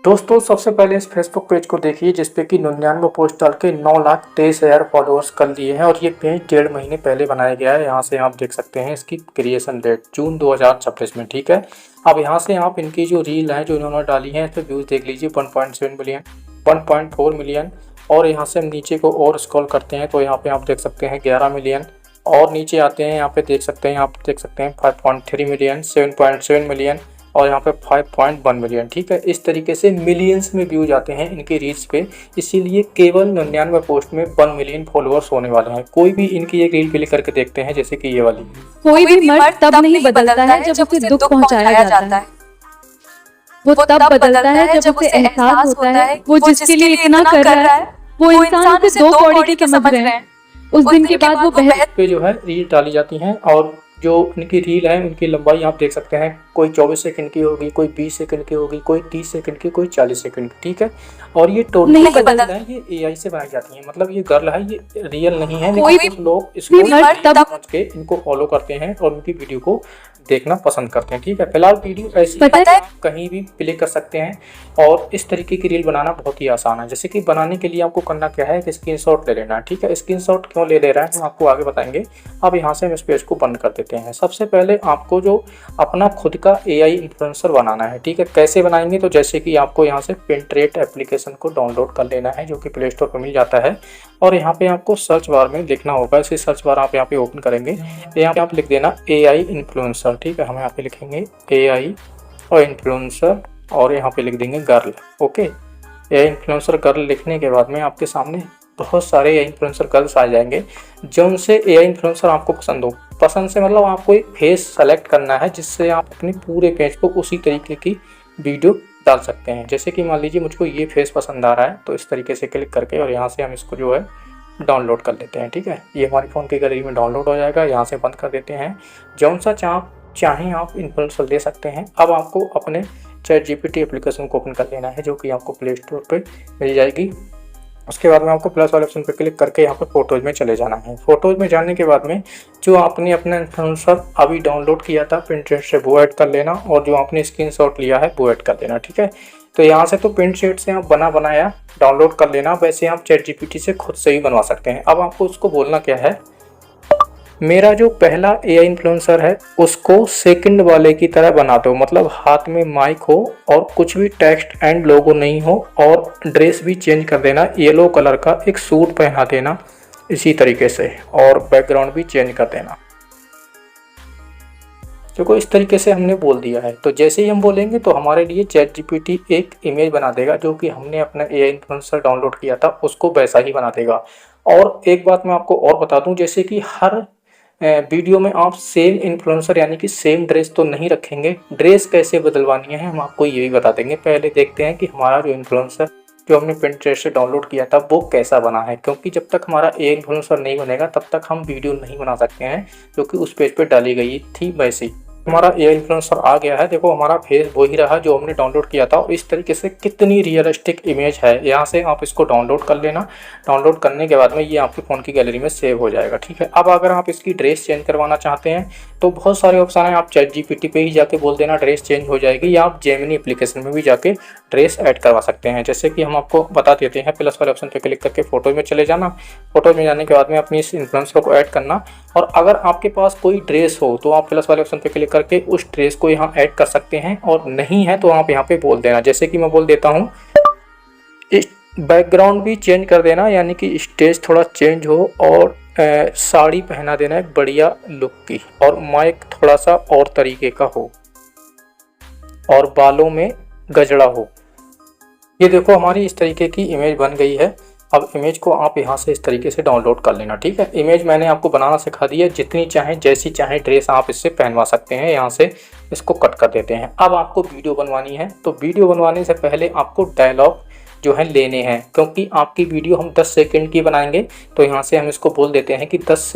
दोस्तों सबसे पहले इस फेसबुक पेज को देखिए जिसपे कि 99 पोस्ट डाल के 9,23,000 फॉलोअर्स कर लिए हैं और ये पेज 1.5 महीने पहले बनाया गया है। यहाँ से आप देख सकते हैं इसकी क्रिएशन डेट जून 2026 में। ठीक है, अब यहाँ से आप इनकी जो रील है जो इन्होंने डाली है इस पर व्यूज़ देख लीजिए 1.7 मिलियन, 1.4 मिलियन। और यहाँ से हम नीचे को और स्क्रॉल करते हैं तो यहाँ पे आप देख सकते हैं 11 मिलियन। और नीचे आते हैं यहाँ पे देख सकते हैं 5.3 मिलियन, 7.7 मिलियन और यहाँ पे 5.1 मिलियन। ठीक है, इस तरीके से मिलियंस में व्यूज आते हैं इनकी रील्स पे, इसीलिए केवल 99 पोस्ट में 1 मिलियन फॉलोअर्स होने वाले हैं। कोई भी इनकी एक रील प्ले करके देखते हैं, जैसे कि ये वाली। कोई भी मर्द तब नहीं बदलता है जब उसे दुख पहुंचाया जाता है, वो तब बदलता है जब उसे एहसास होता है वो जिसके लिए इतना कर रहा है वो इंसान उसे 2 कौड़ी के समझ रहे हैं। उस दिन के बाद वो बहस पे जो है रील डाली जाती हैं और जो उनकी रील है उनकी लंबाई आप देख सकते हैं, कोई 24 सेकंड की होगी, कोई 20 सेकंड की होगी, कोई 30 सेकंड की, कोई 40 सेकंड की। ठीक है, और ये टोटली बदलता है, ये एआई से बनाई जाती है। मतलब ये गर्ल है, ये रियल नहीं है, लेकिन कुछ लोग इसको समझ के इनको फॉलो करते हैं और उनकी वीडियो को देखना पसंद करते हैं। ठीक है, फिलहाल वीडियो ऐसी कहीं भी प्ले कर सकते हैं और इस तरीके की रील बनाना बहुत ही आसान है। जैसे कि बनाने के लिए आपको करना क्या है कि स्क्रीनशॉट ले लेना है। ठीक है, स्क्रीनशॉट क्यों ले रहा है हम आपको आगे बताएंगे। अब यहाँ से हम इस पेज को बंद कर देते हैं। सबसे पहले आपको जो अपना खुद का एआई इन्फ्लुएंसर बनाना है। ठीक है, कैसे बनाएंगे तो जैसे कि आपको यहाँ से पिंटरेस्ट एप्लीकेशन को डाउनलोड कर लेना है जो कि प्ले स्टोर पर मिल जाता है और यहाँ पे आपको सर्च बार में लिखना होगा। इसे सर्च बार आप यहाँ पे ओपन करेंगे, यहाँ पे आप लिख देना एआई इन्फ्लुएंसर। ठीक है, हम यहाँ पे लिखेंगे एआई और इन्फ्लुएंसर और यहाँ पे लिख देंगे girl. Okay, AI influencer girl लिखने के बाद में आपके सामने बहुत सारे एआई इन्फ्लुएंसर गर्ल्स आ जाएंगे जो उनसे एआई इन्फ्लुएंसर आपको पसंद हो। पसंद से मतलब आपको एक फेस सेलेक्ट करना है जिससे आप अपने पूरे पेज पर उसी तरीके की वीडियो डाल सकते हैं। जैसे कि मान लीजिए मुझको ये फेस पसंद आ रहा है तो इस तरीके से क्लिक करके और यहाँ से हम इसको जो है डाउनलोड कर लेते हैं। ठीक है, ये हमारी फ़ोन की गैलरी में डाउनलोड हो जाएगा। यहाँ से बंद कर देते हैं। जौन सा चाहें आप इन्फ्लुएंसर ले सकते हैं। अब आपको अपने ChatGPT एप्लीकेशन को ओपन कर लेना है जो कि आपको प्ले स्टोर पे मिल जाएगी। उसके बाद में आपको प्लस वाले ऑप्शन पे क्लिक करके यहाँ पर फोटोज़ में चले जाना है। फोटोज़ में जाने के बाद में जो आपने अपना इन्फ्लुएंसर अभी डाउनलोड किया था पिंटरेस्ट से वो ऐड कर लेना और जो आपने स्क्रीनशॉट लिया है वो ऐड कर देना। ठीक है, तो यहाँ से तो पिंटरेस्ट से आप बनाया डाउनलोड कर लेना, वैसे आप ChatGPT से खुद से ही बनवा सकते हैं। अब आपको उसको बोलना क्या है, मेरा जो पहला एआई इन्फ्लुएंसर है उसको सेकंड वाले की तरह बना दो, मतलब हाथ में माइक हो और कुछ भी टेक्स्ट एंड लोगो नहीं हो और ड्रेस भी चेंज कर देना, येलो कलर का एक सूट पहना देना इसी तरीके से और बैकग्राउंड भी चेंज कर देना। देखो इस तरीके से हमने बोल दिया है, तो जैसे ही हम बोलेंगे तो हमारे लिए ChatGPT एक इमेज बना देगा जो कि हमने अपना एआई इन्फ्लुएंसर डाउनलोड किया था उसको वैसा ही बना देगा। और एक बात मैं आपको और बता दूं, जैसे कि हर वीडियो में आप सेम इन्फ्लुएंसर यानी कि सेम ड्रेस तो नहीं रखेंगे। ड्रेस कैसे बदलवानी है हम आपको ये भी बता देंगे। पहले देखते हैं कि हमारा जो इन्फ्लुएंसर जो हमने पिंटरेस्ट से डाउनलोड किया था वो कैसा बना है, क्योंकि जब तक हमारा एआई इन्फ्लुएंसर नहीं बनेगा तब तक हम वीडियो नहीं बना सकते हैं जो कि उस पेज पे डाली गई थी। वैसे ही हमारा एआई इन्फ्लुएंसर आ गया है। देखो हमारा फेस वही रहा जो हमने डाउनलोड किया था और इस तरीके से कितनी रियलिस्टिक इमेज है। यहाँ से आप इसको डाउनलोड कर लेना। डाउनलोड करने के बाद में ये आपके फ़ोन की गैलरी में सेव हो जाएगा। ठीक है, अब अगर आप इसकी ड्रेस चेंज करवाना चाहते हैं तो बहुत सारे ऑप्शन हैं। आप ChatGPT पे ही जाके बोल देना ड्रेस चेंज हो जाएगी, या आप जेमिनी एप्लीकेशन में भी जाके ड्रेस ऐड करवा सकते हैं। जैसे कि हम आपको बता देते हैं, प्लस वाले ऑप्शन पे क्लिक करके फोटोज में चले जाना। फोटोज में जाने के बाद में अपनी इस इन्फ्लुएंसर को ऐड करना और अगर आपके पास कोई ड्रेस हो तो आप प्लस वाले ऑप्शन पे क्लिक करके उस ड्रेस को यहाँ ऐड कर सकते हैं, और नहीं है तो आप यहाँ पे बोल देना। जैसे कि मैं बोल देता हूँ बैकग्राउंड भी चेंज कर देना, यानी कि स्टेज थोड़ा चेंज हो और साड़ी पहना देना है बढ़िया लुक की, और माइक थोड़ा सा और तरीके का हो और बालों में गजड़ा हो। ये देखो हमारी इस तरीके की इमेज बन गई है। अब इमेज को आप यहाँ से इस तरीके से डाउनलोड कर लेना। ठीक है, इमेज मैंने आपको बनाना सिखा दी है। जितनी चाहें जैसी चाहें ड्रेस आप इससे पहनवा सकते हैं। यहाँ से इसको कट कर देते हैं। अब आपको वीडियो बनवानी है तो वीडियो बनवाने से पहले आपको डायलॉग जो है लेने हैं, क्योंकि आपकी वीडियो हम 10 सेकंड की बनाएंगे तो यहाँ से हम इसको बोल देते हैं कि 10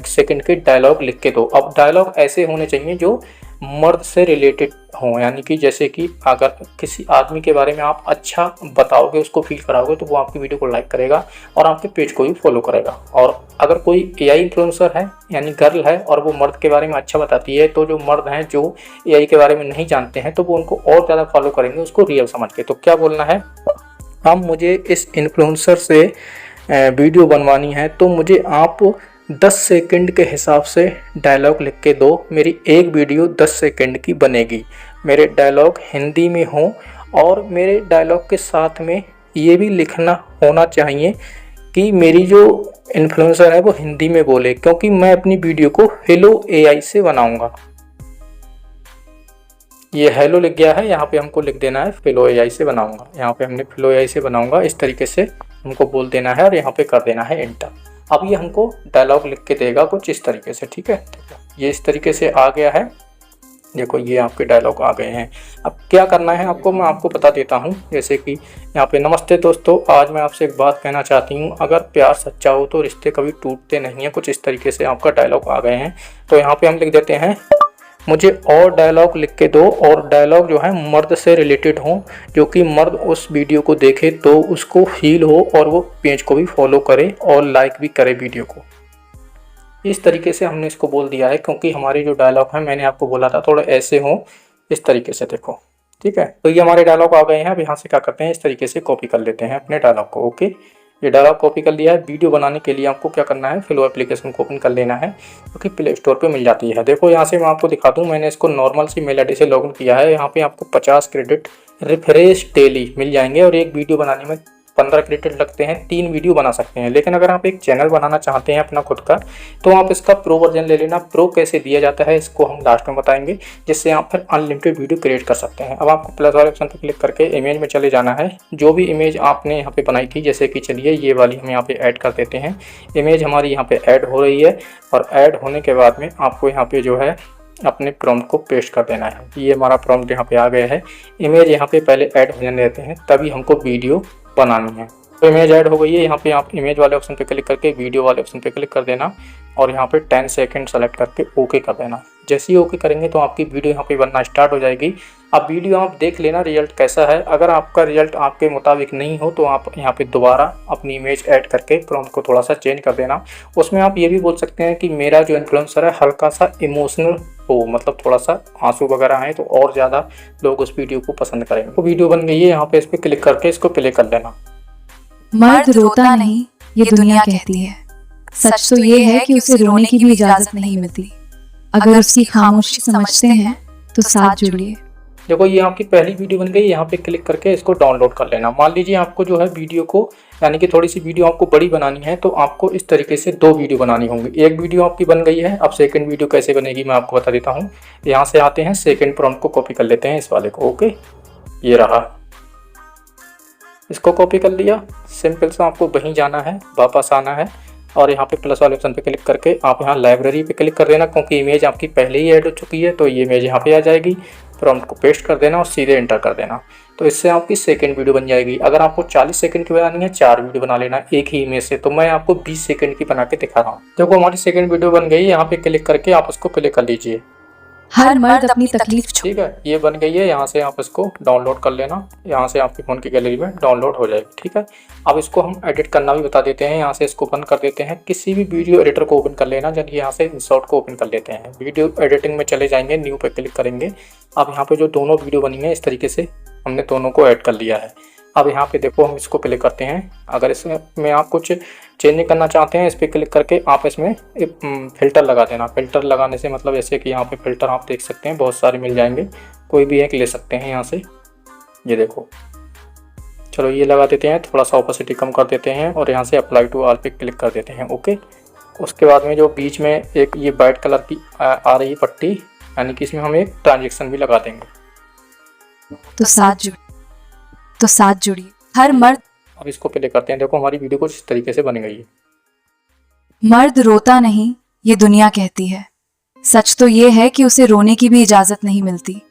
सेकंड के डायलॉग लिख के दो। अब डायलॉग ऐसे होने चाहिए जो मर्द से रिलेटेड हों, यानी कि जैसे कि अगर किसी आदमी के बारे में आप अच्छा बताओगे, उसको फील कराओगे, तो वो आपकी वीडियो को लाइक करेगा और आपके पेज को भी फॉलो करेगा। और अगर कोई एआई इन्फ्लुएंसर है यानी गर्ल है और वो मर्द के बारे में अच्छा बताती है, तो जो मर्द हैं जो एआई के बारे में नहीं जानते हैं तो वो उनको और ज़्यादा फॉलो करेंगे उसको रियल समझ के। तो क्या बोलना है, हम मुझे इस इन्फ्लुएंसर से वीडियो बनवानी है तो मुझे आप 10 सेकंड के हिसाब से डायलॉग लिख के दो, मेरी एक वीडियो 10 सेकंड की बनेगी। मेरे डायलॉग हिंदी में हों और मेरे डायलॉग के साथ में ये भी लिखना होना चाहिए कि मेरी जो इन्फ्लुएंसर है वो हिंदी में बोले, क्योंकि मैं अपनी वीडियो को हेलो एआई से बनाऊंगा। ये हेलो लिख गया है, यहाँ पे हमको लिख देना है फिलो एआई से बनाऊंगा। यहाँ पे हमने फिलो एआई से बनाऊंगा इस तरीके से हमको बोल देना है और यहाँ पे कर देना है एंटर। अब ये हमको डायलॉग लिख के देगा कुछ इस तरीके से, ठीक है। ये इस तरीके से आ गया है, देखो ये आपके डायलॉग आ गए हैं। अब क्या करना है आपको, मैं आपको बता देता हूँ। जैसे कि यहाँ पे नमस्ते दोस्तों, आज मैं आपसे एक बात कहना चाहती हूँ, अगर प्यार सच्चा हो तो रिश्ते कभी टूटते नहीं हैं। कुछ इस तरीके से आपका डायलॉग आ गए हैं। तो यहाँ पे हम लिख देते हैं मुझे और डायलॉग लिख के दो, और डायलॉग जो है मर्द से रिलेटेड हो, जो कि मर्द उस वीडियो को देखे तो उसको फील हो और वो पेज को भी फॉलो करे और लाइक भी करे वीडियो को। इस तरीके से हमने इसको बोल दिया है, क्योंकि हमारे जो डायलॉग हैं मैंने आपको बोला था थोड़ा ऐसे हो, इस तरीके से देखो, ठीक है। तो ये हमारे डायलॉग आ गए हैं। अब यहाँ से क्या करते हैं, इस तरीके से कॉपी कर लेते हैं अपने डायलॉग को। ओके, ये डायलॉग कॉपी कर लिया है। वीडियो बनाने के लिए आपको क्या करना है, फिलो एप्लीकेशन को ओपन कर लेना है, क्योंकि प्ले स्टोर पे मिल जाती है। देखो यहाँ से मैं आपको दिखा दूँ, मैंने इसको नॉर्मल सी मेल आईडी से लॉगिन किया है। यहाँ पे आपको 50 क्रेडिट रिफ्रेश डेली मिल जाएंगे और एक वीडियो बनाने में 15 क्रेडिट लगते हैं, 3 वीडियो बना सकते हैं। लेकिन अगर आप एक चैनल बनाना चाहते हैं अपना खुद का, तो आप इसका प्रो वर्जन ले लेना। प्रो कैसे दिया जाता है इसको हम लास्ट में बताएंगे, जिससे आप फिर अनलिमिटेड वीडियो क्रिएट कर सकते हैं। अब आपको प्लस वाले ऑप्शन पर क्लिक करके इमेज में चले जाना है। जो भी इमेज आपने यहाँ पे बनाई थी, जैसे कि चलिए ये वाली हम यहाँ पे ऐड कर देते हैं। इमेज हमारी यहाँ पे ऐड हो रही है और ऐड होने के बाद में आपको यहाँ पे जो है अपने प्रॉम्प्ट को पेस्ट कर देना है। ये हमारा प्रॉम्प्ट यहाँ पे आ गया है। इमेज यहाँ पे पहले ऐड हो जाने देते हैं, तभी हमको वीडियो बनानी है। तो इमेज ऐड हो गई है। यहाँ पे आप इमेज वाले ऑप्शन पे क्लिक करके वीडियो वाले ऑप्शन पे क्लिक कर देना और यहाँ पे 10 सेकंड सेलेक्ट करके ओके कर देना। जैसे ही ओके करेंगे तो आपकी वीडियो यहाँ पे बनना स्टार्ट हो जाएगी। अब वीडियो आप देख लेना रिजल्ट कैसा है। अगर आपका रिजल्ट आपके मुताबिक नहीं हो तो आप यहाँ पे दोबारा अपनी इमेज ऐड करके प्रॉम्प्ट को थोड़ा सा चेंज कर देना। उसमें आप ये भी बोल सकते हैं कि मेरा जो इन्फ्लुएंसर है हल्का सा इमोशनल हो, मतलब थोड़ा सा आंसू वगैरह आए तो और ज़्यादा लोग उस वीडियो को पसंद करेंगे। तो वीडियो बन गई है, यहाँ पे इस पर क्लिक करके इसको प्ले कर लेना। मर्द रोता नहीं ये दुनिया कहती है, सच तो ये है कि उसे रोने की भी इजाजत नहीं मिलती। अगर उसकी खामोशी समझते हैं तो साथ जुड़िए। देखो ये आपकी पहली वीडियो बन गई। यहाँ पे क्लिक करके इसको डाउनलोड कर लेना। मान लीजिए आपको जो है वीडियो को, यानी कि थोड़ी सी वीडियो आपको बड़ी बनानी है, तो आपको इस तरीके से 2 वीडियो बनानी होंगी। एक वीडियो आपकी बन गई है। अब सेकंड वीडियो कैसे बनेगी मैं आपको बता देता हूँ। यहाँ से आते हैं, सेकंड प्रॉम्प्ट को कॉपी कर लेते हैं इस वाले को। ओके, ये रहा, इसको कॉपी कर लिया। सिंपल सा आपको वहीं जाना है, वापस आना है और यहाँ पे प्लस वाले ऑप्शन पे क्लिक करके आप यहाँ लाइब्रेरी पे क्लिक कर देना, क्योंकि इमेज आपकी पहले ही ऐड हो चुकी है। तो ये इमेज यहाँ पे आ जाएगी। प्रॉम्प्ट को पेस्ट कर देना और सीधे एंटर कर देना। तो इससे आपकी सेकंड वीडियो बन जाएगी। अगर आपको 40 सेकंड की बनानी है, 4 वीडियो बना लेना एक ही इमेज से। तो मैं आपको 20 सेकंड की बना के दिखा रहा हूँ। देखो हमारी सेकंड वीडियो बन गई। यहाँ पे क्लिक करके आप उसको प्ले कर लीजिए। हर मर्द अपनी तकलीफ ठीक है, ये बन गई है। यहाँ से आप इसको डाउनलोड कर लेना। यहाँ से आपके फ़ोन की गैलरी में डाउनलोड हो जाएगी। ठीक है, अब इसको हम एडिट करना भी बता देते हैं। यहाँ से इसको बंद कर देते हैं। किसी भी वीडियो एडिटर को ओपन कर लेना। जब यहाँ से इंसर्ट को ओपन कर लेते हैं, वीडियो एडिटिंग में चले जाएंगे, न्यू पे क्लिक करेंगे। अब यहाँ पे जो दोनों वीडियो बनी है, इस तरीके से हमने दोनों को ऐड कर लिया है। अब यहाँ पे देखो हम इसको प्ले करते हैं। अगर इसमें आप कुछ चेंज करना चाहते हैं, इस पर क्लिक करके आप इसमें एक फ़िल्टर लगा देना। फ़िल्टर लगाने से मतलब ऐसे कि यहाँ पे फ़िल्टर आप देख सकते हैं, बहुत सारे मिल जाएंगे, कोई भी एक ले सकते हैं यहाँ से। ये देखो, चलो ये लगा देते हैं। थोड़ा सा ऑपोसिटी कम कर देते हैं और यहाँ से अप्लाई टू ऑल पे क्लिक कर देते हैं। ओके, उसके बाद में जो बीच में एक ये वाइट कलर की आ रही पट्टी, यानी कि इसमें हम एक ट्रांजेक्शन भी लगा देंगे। तो साथ जुड़िए हर मर्द। अब इसको प्ले करते हैं। देखो हमारी वीडियो कुछ इस तरीके से बन गई है। मर्द रोता नहीं ये दुनिया कहती है, सच तो ये है कि उसे रोने की भी इजाजत नहीं मिलती।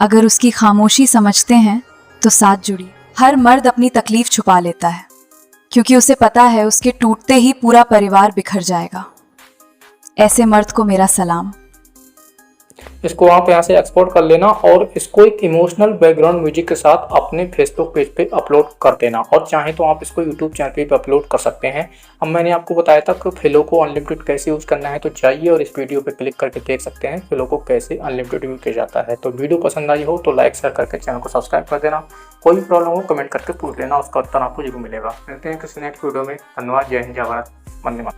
अगर उसकी खामोशी समझते हैं तो साथ जुड़िए। हर मर्द अपनी तकलीफ छुपा लेता है, क्योंकि उसे पता है उसके टूटते ही पूरा परिवार बिखर जाएगा। ऐसे मर्द को मेरा सलाम। इसको आप यहाँ से एक्सपोर्ट कर लेना और इसको एक इमोशनल बैकग्राउंड म्यूजिक के साथ अपने फेसबुक पेज पे अपलोड कर देना, और चाहे तो आप इसको यूट्यूब चैनल पे भी अपलोड कर सकते हैं। अब मैंने आपको बताया था कि फिलो को अनलिमिटेड कैसे यूज़ करना है, तो जाइए और इस वीडियो पे क्लिक करके देख सकते हैं फिलो को कैसे अनलिमिटेड यूज किया जाता है। तो वीडियो पसंद आई हो तो लाइक शेयर करके चैनल को सब्सक्राइब कर देना। कोई भी प्रॉब्लम हो कमेंट करके पूछ लेना, उसका उत्तर आपको जरूर मिलेगा। मिलते हैं किसी नेक्स्ट वीडियो में। धन्यवाद। जय हिंद, जय भारत, वंदे मातरम।